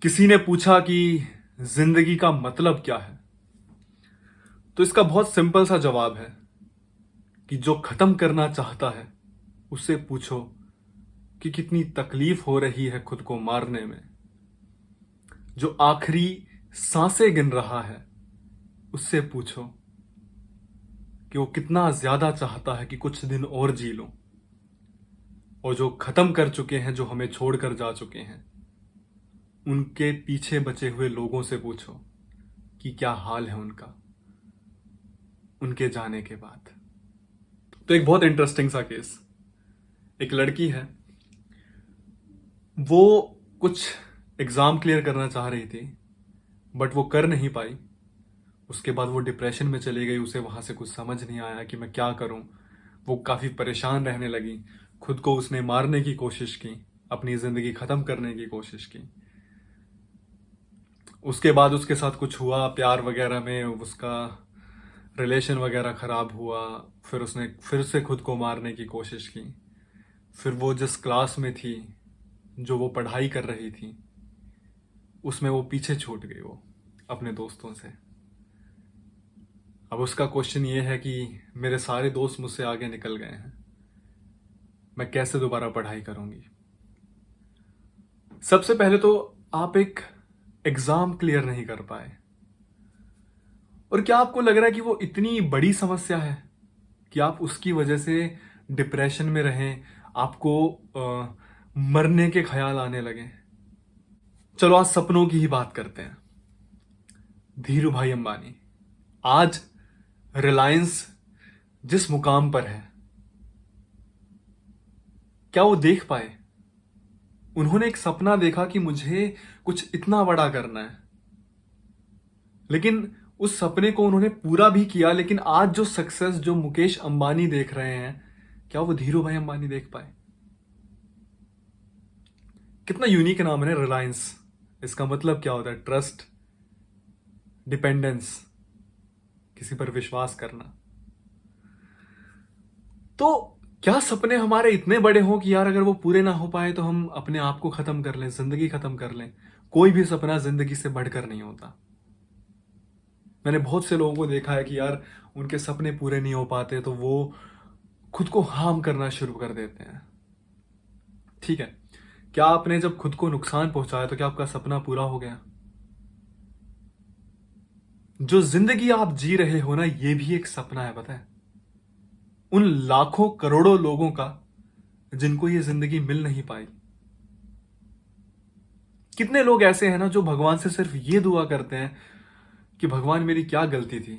किसी ने पूछा कि जिंदगी का मतलब क्या है। तो इसका बहुत सिंपल सा जवाब है कि जो खत्म करना चाहता है उससे पूछो कि कितनी तकलीफ हो रही है खुद को मारने में। जो आखिरी सांसें गिन रहा है उससे पूछो कि वो कितना ज्यादा चाहता है कि कुछ दिन और जी लो। और जो खत्म कर चुके हैं, जो हमें छोड़कर जा चुके हैं, उनके पीछे बचे हुए लोगों से पूछो कि क्या हाल है उनका उनके जाने के बाद। तो एक बहुत इंटरेस्टिंग सा केस, एक लड़की है, वो कुछ एग्जाम क्लियर करना चाह रही थी बट वो कर नहीं पाई। उसके बाद वो डिप्रेशन में चली गई, उसे वहां से कुछ समझ नहीं आया कि मैं क्या करूं। वो काफी परेशान रहने लगी, खुद को उसने मारने की कोशिश की, अपनी जिंदगी खत्म करने की कोशिश की। उसके बाद उसके साथ कुछ हुआ प्यार वगैरह में, उसका रिलेशन वगैरह खराब हुआ। फिर उसने फिर से खुद को मारने की कोशिश की। फिर वो जिस क्लास में थी, जो वो पढ़ाई कर रही थी, उसमें वो पीछे छूट गई वो अपने दोस्तों से। अब उसका क्वेश्चन ये है कि मेरे सारे दोस्त मुझसे आगे निकल गए हैं, मैं कैसे दोबारा पढ़ाई करूंगी। सबसे पहले तो आप एक एग्जाम क्लियर नहीं कर पाए, और क्या आपको लग रहा है कि वो इतनी बड़ी समस्या है कि आप उसकी वजह से डिप्रेशन में रहें, आपको मरने के ख्याल आने लगे। चलो आज सपनों की ही बात करते हैं। धीरू भाई अंबानी आज रिलायंस जिस मुकाम पर है, क्या वो देख पाए? उन्होंने एक सपना देखा कि मुझे कुछ इतना बड़ा करना है, लेकिन उस सपने को उन्होंने पूरा भी किया। लेकिन आज जो सक्सेस जो मुकेश अंबानी देख रहे हैं, क्या वो धीरू भाई अंबानी देख पाए? कितना यूनिक नाम है रिलायंस। इसका मतलब क्या होता है? ट्रस्ट, डिपेंडेंस, किसी पर विश्वास करना। तो क्या सपने हमारे इतने बड़े हों कि यार अगर वो पूरे ना हो पाए तो हम अपने आप को खत्म कर लें, जिंदगी खत्म कर लें? कोई भी सपना जिंदगी से बढ़कर नहीं होता। मैंने बहुत से लोगों को देखा है कि यार उनके सपने पूरे नहीं हो पाते तो वो खुद को हार्म करना शुरू कर देते हैं। ठीक है, क्या आपने जब खुद को नुकसान पहुंचाया तो क्या आपका सपना पूरा हो गया? जो जिंदगी आप जी रहे हो ना, ये भी एक सपना है, पता है? उन लाखों करोड़ों लोगों का जिनको ये जिंदगी मिल नहीं पाई। कितने लोग ऐसे हैं ना जो भगवान से सिर्फ ये दुआ करते हैं कि भगवान मेरी क्या गलती थी,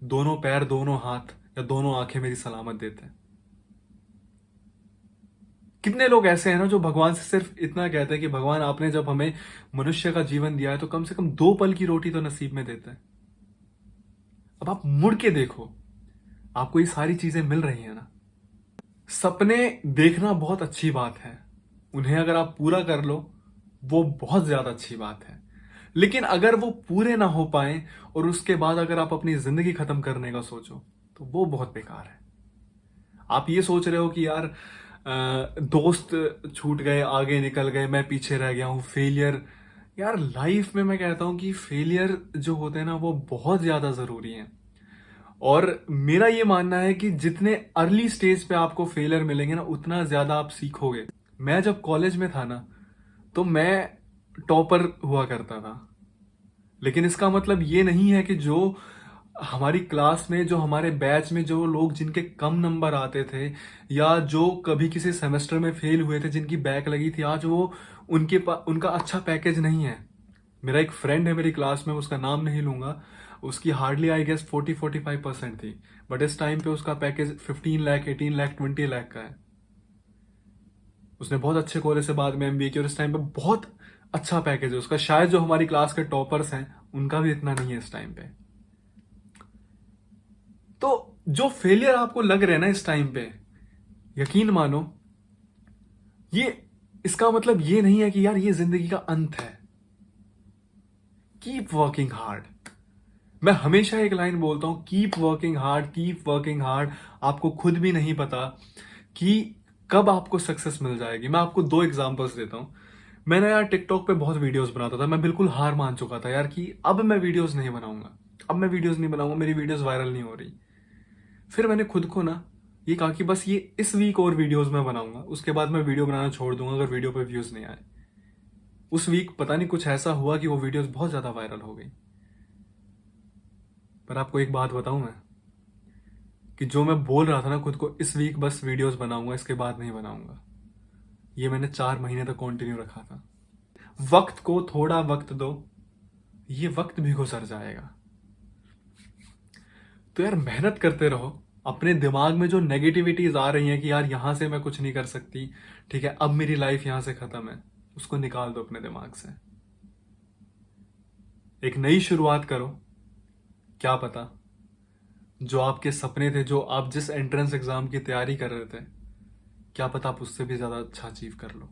दोनों पैर, दोनों हाथ या दोनों आंखें मेरी सलामत देते हैं। कितने लोग ऐसे हैं ना जो भगवान से सिर्फ इतना कहते हैं कि भगवान आपने जब हमें मनुष्य का जीवन दिया है तो कम से कम 2 पल की रोटी तो नसीब में देते हैं। अब आप मुड़ के देखो, आपको ये सारी चीजें मिल रही है ना। सपने देखना बहुत अच्छी बात है, उन्हें अगर आप पूरा कर लो वो बहुत ज्यादा अच्छी बात है। लेकिन अगर वो पूरे ना हो पाए और उसके बाद अगर आप अपनी जिंदगी खत्म करने का सोचो तो वो बहुत बेकार है। आप ये सोच रहे हो कि यार दोस्त छूट गए, आगे निकल गए, मैं पीछे रह गया हूं, फेलियर। यार लाइफ में मैं कहता हूं कि फेलियर जो होते हैं ना वो बहुत ज्यादा जरूरी है। और मेरा ये मानना है कि जितने अर्ली स्टेज पे आपको फेलियर मिलेंगे ना उतना ज्यादा आप सीखोगे। मैं जब कॉलेज में था ना तो मैं टॉपर हुआ करता था, लेकिन इसका मतलब ये नहीं है कि जो हमारी क्लास में, जो हमारे बैच में जो लोग जिनके कम नंबर आते थे या जो कभी किसी सेमेस्टर में फेल हुए थे, जिनकी बैक लगी थी, आज वो उनका अच्छा पैकेज नहीं है। मेरा एक फ्रेंड है मेरी क्लास में, उसका नाम नहीं लूंगा, उसकी हार्डली आई गेस 40-45% थी, बट इस टाइम पे उसका पैकेज 15 लाख, 18 लाख, 20 लाख का है। उसने बहुत अच्छे कॉलेज से बाद में एमबीए किया और इस टाइम पे बहुत अच्छा पैकेज है उसका। शायद जो हमारी क्लास के टॉपर्स हैं उनका भी इतना नहीं है इस टाइम पे। तो जो फेलियर आपको लग रहे हैं ना इस टाइम पे, यकीन मानो, ये इसका मतलब ये नहीं है कि यार ये जिंदगी का अंत है। Keep working hard. मैं हमेशा एक लाइन बोलता हूं, keep working hard, keep working hard. आपको खुद भी नहीं पता कि कब आपको सक्सेस मिल जाएगी। मैं आपको 2 एग्जांपल्स देता हूं। मैंने यार टिकटॉक पे बहुत वीडियोस बनाता था, मैं बिल्कुल हार मान चुका था यार कि अब मैं वीडियोस नहीं बनाऊंगा, अब मैं वीडियोस नहीं बनाऊंगा, मेरी वीडियोस वायरल नहीं हो रही। फिर मैंने खुद को ना ये कहा कि बस ये इस वीक और वीडियोस मैं बनाऊंगा, उसके बाद मैं वीडियो बनाना छोड़ दूंगा अगर वीडियो पे व्यूज नहीं आए। उस वीक पता नहीं कुछ ऐसा हुआ कि वो वीडियोस बहुत ज्यादा वायरल हो गई। पर आपको एक बात बताऊं मैं, कि जो मैं बोल रहा था ना खुद को, इस वीक बस वीडियोस बनाऊंगा, इसके बाद नहीं बनाऊंगा, ये मैंने 4 महीने तक कंटिन्यू रखा था। वक्त को थोड़ा वक्त दो, ये वक्त भी गुजर जाएगा। तो यार मेहनत करते रहो। अपने दिमाग में जो नेगेटिविटीज आ रही हैं कि यार यहां से मैं कुछ नहीं कर सकती, ठीक है, अब मेरी लाइफ यहां से खत्म है, उसको निकाल दो अपने दिमाग से। एक नई शुरुआत करो। क्या पता जो आपके सपने थे, जो आप जिस एंट्रेंस एग्जाम की तैयारी कर रहे थे, क्या पता आप उससे भी ज्यादा अच्छा अचीव कर लो।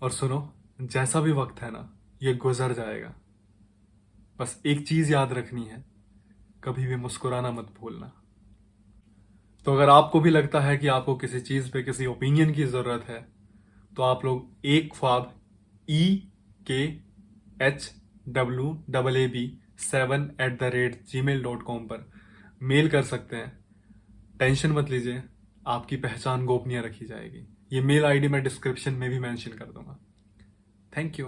और सुनो, जैसा भी वक्त है ना, ये गुजर जाएगा। बस एक चीज याद रखनी है, कभी भी मुस्कुराना मत भूलना। तो अगर आपको भी लगता है कि आपको किसी चीज पे किसी ओपिनियन की जरूरत है, तो आप लोग एक ख्वाब EKHWAAB7@gmail.com पर मेल कर सकते हैं। टेंशन मत लीजिए, आपकी पहचान गोपनीय रखी जाएगी। ये मेल आईडी मैं डिस्क्रिप्शन में भी मेंशन कर दूंगा। Thank you.